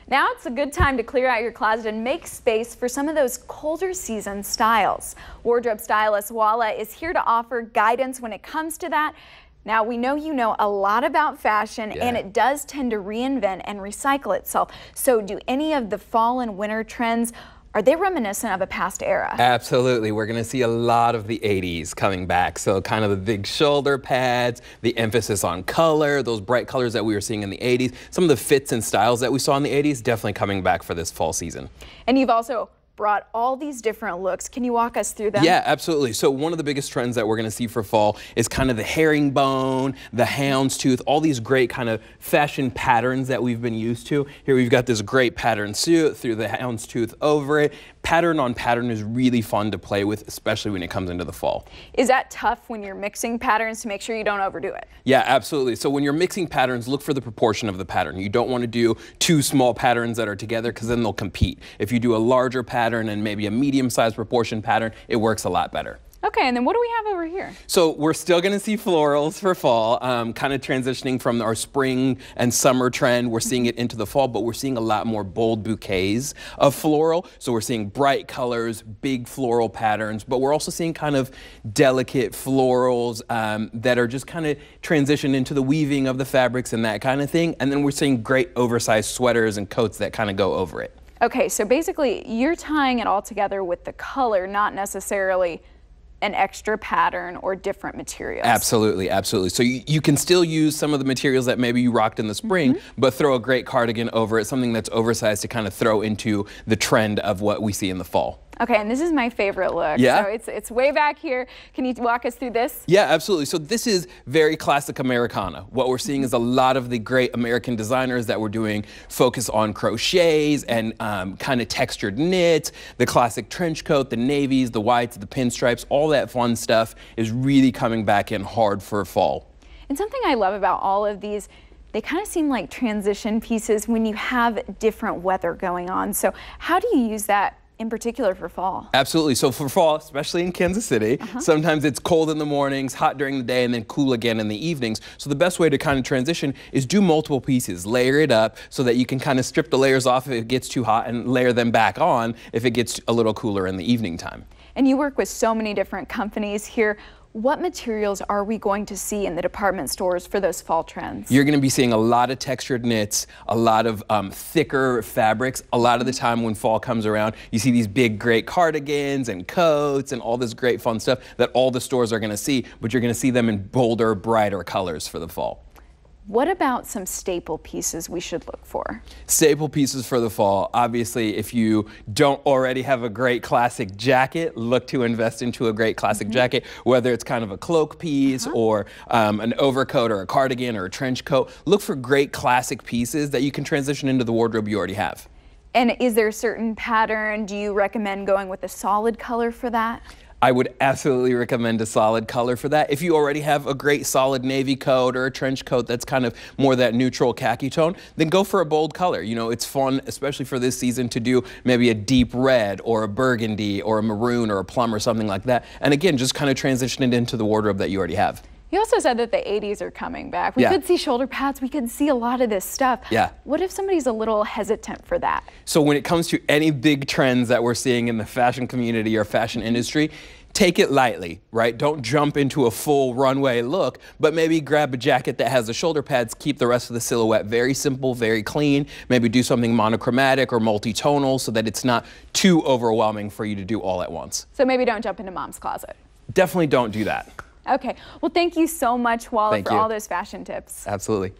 Now it's a good time to clear out your closet and make space for some of those colder season styles. Wardrobe stylist Wlaa is here to offer guidance when it comes to that. Now, we know you know a lot about fashion, and it does tend to reinvent and recycle itself. So do any of the fall and winter trends, are they reminiscent of a past era? Absolutely. We're going to see a lot of the 80s coming back. So kind of the big shoulder pads, the emphasis on color, those bright colors that we were seeing in the 80s. Some of the fits and styles that we saw in the 80s definitely coming back for this fall season. And you've also brought all these different looks. Can you walk us through them? Yeah, absolutely. So one of the biggest trends that we're going to see for fall is kind of the herringbone, the houndstooth, all these great kind of fashion patterns that we've been used to. Here we've got this great pattern suit through the houndstooth over it. Pattern on pattern is really fun to play with, especially when it comes into the fall. Is that tough when you're mixing patterns to make sure you don't overdo it? Yeah, absolutely. So when you're mixing patterns, look for the proportion of the pattern. You don't want to do two small patterns that are together because then they'll compete. If you do a larger pattern and maybe a medium-sized proportion pattern, it works a lot better. Okay, and then what do we have over here? So we're still going to see florals for fall, kind of transitioning from our spring and summer trend. We're seeing it into the fall, but we're seeing a lot more bold bouquets of floral. So we're seeing bright colors, big floral patterns, but we're also seeing kind of delicate florals that are just kind of transitioned into the weaving of the fabrics and that kind of thing. And then we're seeing great oversized sweaters and coats that kind of go over it. Okay, so basically you're tying it all together with the color, not necessarily an extra pattern or different materials. Absolutely, absolutely. So you can still use some of the materials that maybe you rocked in the spring, but throw a great cardigan over it, something that's oversized to kind of throw into the trend of what we see in the fall. Okay, and this is my favorite look. Yeah? So it's way back here. Can you walk us through this? Yeah, absolutely. So this is very classic Americana. What we're seeing is a lot of the great American designers that were doing focus on crochets and kind of textured knits, the classic trench coat, the navies, the whites, the pinstripes, all that fun stuff is really coming back in hard for fall. And something I love about all of these, they kind of seem like transition pieces when you have different weather going on. So how do you use that in particular for fall? Absolutely. So for fall, especially in Kansas City, sometimes it's cold in the mornings, hot during the day, and then cool again in the evenings. So the best way to kind of transition is do multiple pieces, layer it up so that you can kind of strip the layers off if it gets too hot and layer them back on if it gets a little cooler in the evening time. And you work with so many different companies here. What materials are we going to see in the department stores for those fall trends? You're going to be seeing a lot of textured knits, a lot of thicker fabrics. A lot of the time when fall comes around, you see these big, great cardigans and coats and all this great fun stuff that all the stores are going to see, but you're going to see them in bolder, brighter colors for the fall. What about some staple pieces we should look for? Staple pieces for the fall. Obviously, if you don't already have a great classic jacket, look to invest into a great classic jacket, whether it's kind of a cloak piece or an overcoat or a cardigan or a trench coat. Look for great classic pieces that you can transition into the wardrobe you already have. And is there a certain pattern? Do you recommend going with a solid color for that? I would absolutely recommend a solid color for that. If you already have a great solid navy coat or a trench coat that's kind of more that neutral khaki tone, then go for a bold color. You know, it's fun, especially for this season, to do maybe a deep red or a burgundy or a maroon or a plum or something like that. And again, just kind of transition it into the wardrobe that you already have. You also said that the 80s are coming back. We could see shoulder pads. We could see a lot of this stuff. What if somebody's a little hesitant for that? So when it comes to any big trends that we're seeing in the fashion community or fashion industry, take it lightly, right? Don't jump into a full runway look, but maybe grab a jacket that has the shoulder pads, keep the rest of the silhouette very simple, very clean. Maybe do something monochromatic or multi-tonal so that it's not too overwhelming for you to do all at once. So maybe don't jump into mom's closet. Definitely don't do that. Okay, well, thank you so much, Wlaa, for all those fashion tips. Absolutely.